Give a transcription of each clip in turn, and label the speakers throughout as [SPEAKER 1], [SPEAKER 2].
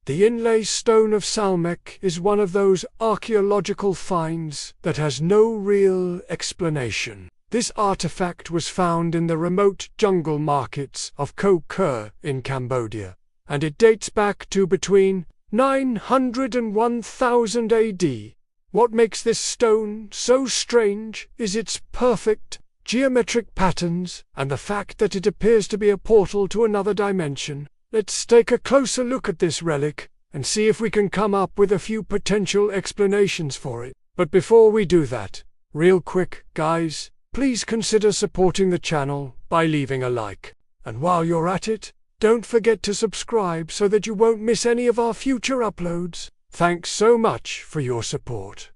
[SPEAKER 1] The Inlay Stone of Salme is one of those archaeological finds that has no real explanation. This artifact was found in the remote jungle markets of Ko Ker in Cambodia, and it dates back to between 900 and 1000 AD. What makes this stone so strange is its perfect geometric patterns and the fact that it appears to be a portal to another dimension. Let's take a closer look at this relic and see if we can come up with a few potential explanations for it. But before we do that, real quick, guys, please consider supporting the channel by leaving a like. And while you're at it, don't forget to subscribe so that you won't miss any of our future uploads. Thanks so much for your support.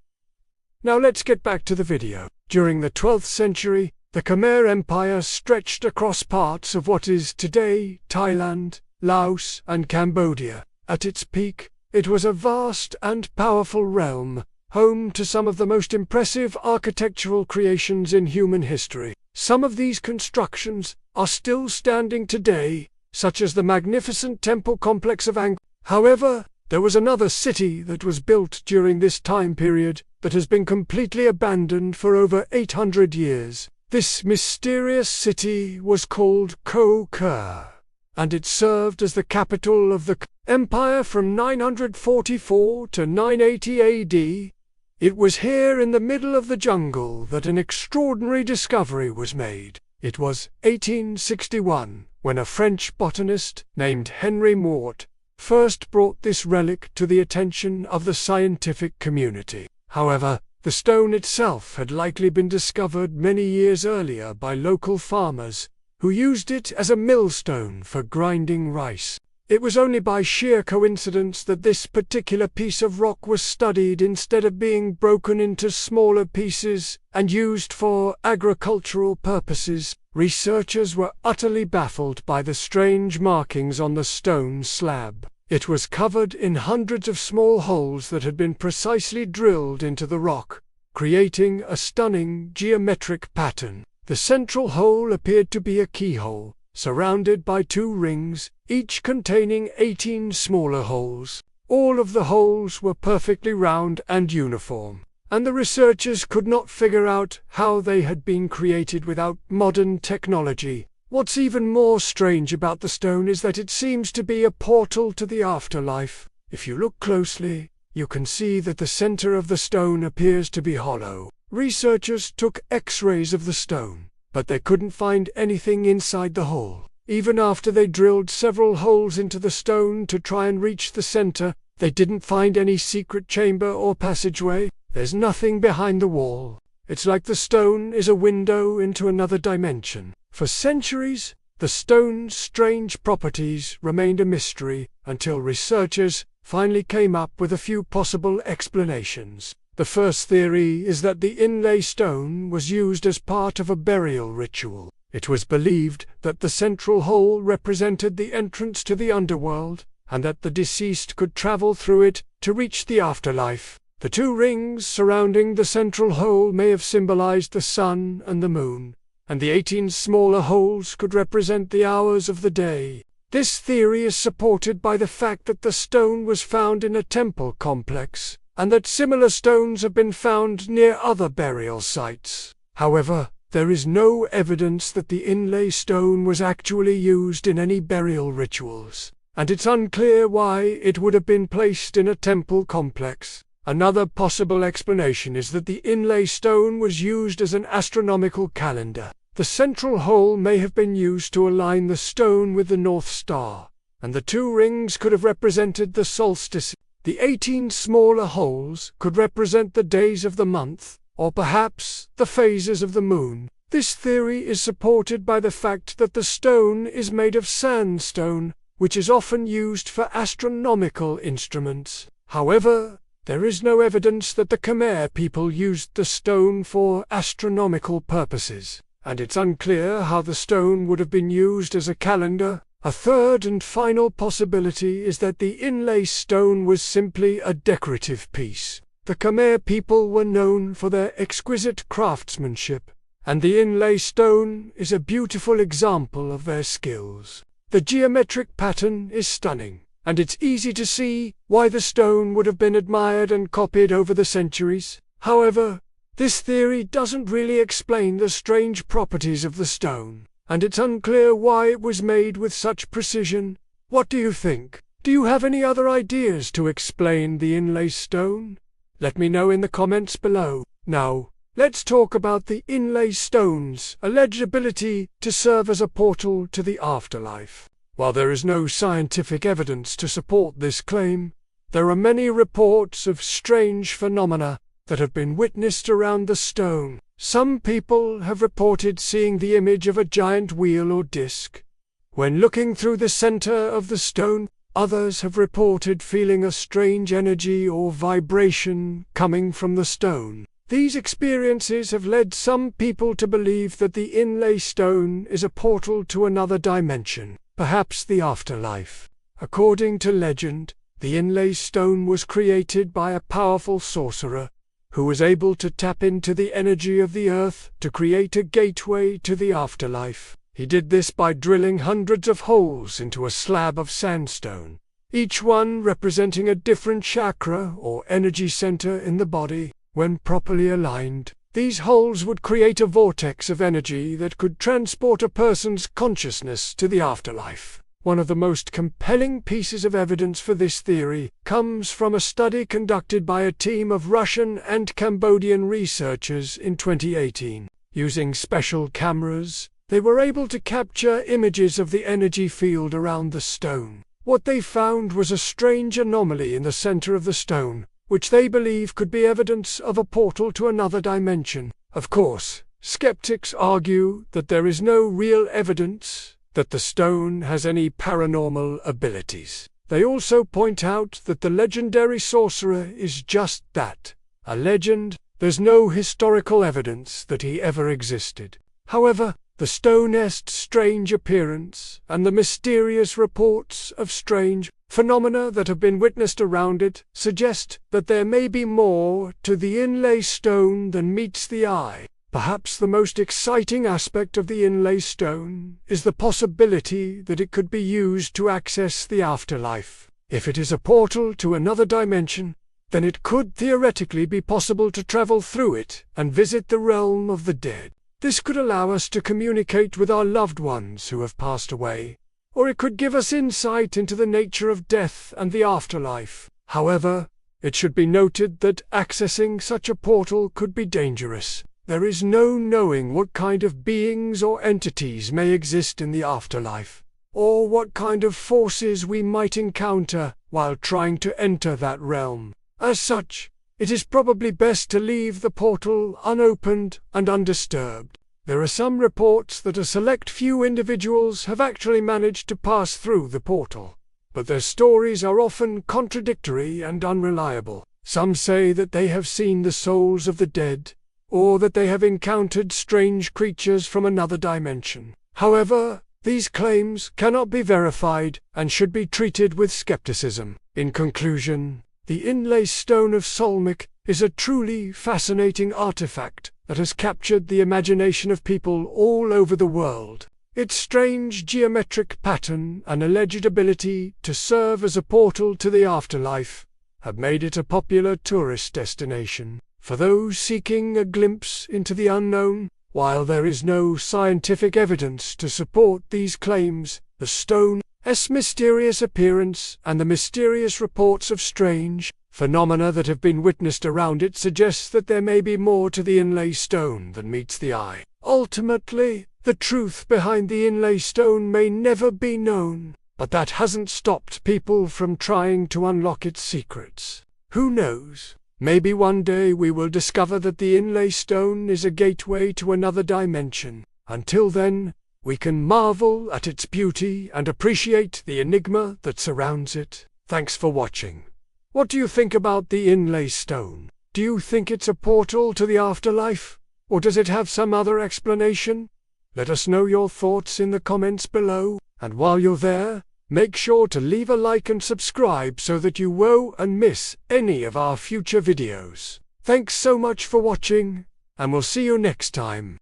[SPEAKER 1] Now let's get back to the video. During the 12th century, the Khmer Empire stretched across parts of what is today Thailand, Laos, and Cambodia. At its peak, it was a vast and powerful realm, home to some of the most impressive architectural creations in human history. Some of these constructions are still standing today, such as the magnificent temple complex of Angkor. However, there was another city that was built during this time period that has been completely abandoned for over 800 years. This mysterious city was called Ko Ker, and it served as the capital of the Empire from 944 to 980 AD. It was here in the middle of the jungle that an extraordinary discovery was made. It was 1861 when a French botanist named Henry Mort first brought this relic to the attention of the scientific community. However, the stone itself had likely been discovered many years earlier by local farmers who used it as a millstone for grinding rice. It was only by sheer coincidence that this particular piece of rock was studied instead of being broken into smaller pieces and used for agricultural purposes. Researchers were utterly baffled by the strange markings on the stone slab. It was covered in hundreds of small holes that had been precisely drilled into the rock, creating a stunning geometric pattern. The central hole appeared to be a keyhole, surrounded by 2 rings, each containing 18 smaller holes. All of the holes were perfectly round and uniform, and the researchers could not figure out how they had been created without modern technology. What's even more strange about the stone is that it seems to be a portal to the afterlife. If you look closely, you can see that the center of the stone appears to be hollow. Researchers took X-rays of the stone, but they couldn't find anything inside the hole. Even after they drilled several holes into the stone to try and reach the center, they didn't find any secret chamber or passageway. There's nothing behind the wall. It's like the stone is a window into another dimension. For centuries, the stone's strange properties remained a mystery until researchers finally came up with a few possible explanations. The first theory is that the inlay stone was used as part of a burial ritual. It was believed that the central hole represented the entrance to the underworld, and that the deceased could travel through it to reach the afterlife. The 2 rings surrounding the central hole may have symbolized the sun and the moon, and the 18 smaller holes could represent the hours of the day. This theory is supported by the fact that the stone was found in a temple complex, and that similar stones have been found near other burial sites. However, there is no evidence that the inlay stone was actually used in any burial rituals, and it's unclear why it would have been placed in a temple complex. Another possible explanation is that the inlay stone was used as an astronomical calendar. The central hole may have been used to align the stone with the North Star, and the 2 rings could have represented the solstice. The 18 smaller holes could represent the days of the month, or perhaps the phases of the moon. This theory is supported by the fact that the stone is made of sandstone, which is often used for astronomical instruments. However, there is no evidence that the Khmer people used the stone for astronomical purposes, and it's unclear how the stone would have been used as a calendar. A third and final possibility is that the inlay stone was simply a decorative piece. The Khmer people were known for their exquisite craftsmanship, and the inlay stone is a beautiful example of their skills. The geometric pattern is stunning, and it's easy to see why the stone would have been admired and copied over the centuries. However, this theory doesn't really explain the strange properties of the stone, and it's unclear why it was made with such precision. What do you think? Do you have any other ideas to explain the inlay stone? Let me know in the comments below. Now, let's talk about the inlay stone's alleged ability to serve as a portal to the afterlife. While there is no scientific evidence to support this claim, there are many reports of strange phenomena that have been witnessed around the stone. Some people have reported seeing the image of a giant wheel or disc when looking through the center of the stone. Others have reported feeling a strange energy or vibration coming from the stone. These experiences have led some people to believe that the inlay stone is a portal to another dimension, perhaps the afterlife. According to legend, the inlay stone was created by a powerful sorcerer who was able to tap into the energy of the earth to create a gateway to the afterlife. He did this by drilling hundreds of holes into a slab of sandstone, each one representing a different chakra or energy center in the body. When properly aligned, these holes would create a vortex of energy that could transport a person's consciousness to the afterlife. One of the most compelling pieces of evidence for this theory comes from a study conducted by a team of Russian and Cambodian researchers in 2018. Using special cameras, they were able to capture images of the energy field around the stone. What they found was a strange anomaly in the center of the stone, which they believe could be evidence of a portal to another dimension. Of course, skeptics argue that there is no real evidence that the stone has any paranormal abilities. They also point out that the legendary sorcerer is just that, a legend. There's no historical evidence that he ever existed. However, the stone's strange appearance and the mysterious reports of strange phenomena that have been witnessed around it suggest that there may be more to the inlay stone than meets the eye. Perhaps the most exciting aspect of the inlay stone is the possibility that it could be used to access the afterlife. If it is a portal to another dimension, then it could theoretically be possible to travel through it and visit the realm of the dead. This could allow us to communicate with our loved ones who have passed away, or it could give us insight into the nature of death and the afterlife. However, it should be noted that accessing such a portal could be dangerous. There is no knowing what kind of beings or entities may exist in the afterlife, or what kind of forces we might encounter while trying to enter that realm. As such, it is probably best to leave the portal unopened and undisturbed. There are some reports that a select few individuals have actually managed to pass through the portal, but their stories are often contradictory and unreliable. Some say that they have seen the souls of the dead, or that they have encountered strange creatures from another dimension. However, these claims cannot be verified and should be treated with skepticism. In conclusion, the Inlay Stone of Salme is a truly fascinating artifact that has captured the imagination of people all over the world. Its strange geometric pattern and alleged ability to serve as a portal to the afterlife have made it a popular tourist destination for those seeking a glimpse into the unknown. While there is no scientific evidence to support these claims, the stone's mysterious appearance and the mysterious reports of strange phenomena that have been witnessed around it suggests that there may be more to the inlay stone than meets the eye. Ultimately, the truth behind the inlay stone may never be known, but that hasn't stopped people from trying to unlock its secrets. Who knows? Maybe one day we will discover that the inlay stone is a gateway to another dimension. Until then, we can marvel at its beauty and appreciate the enigma that surrounds it. Thanks for watching. What do you think about the inlay stone? Do you think it's a portal to the afterlife? Or does it have some other explanation? Let us know your thoughts in the comments below. And while you're there, make sure to leave a like and subscribe so that you won't miss any of our future videos. Thanks so much for watching, and we'll see you next time.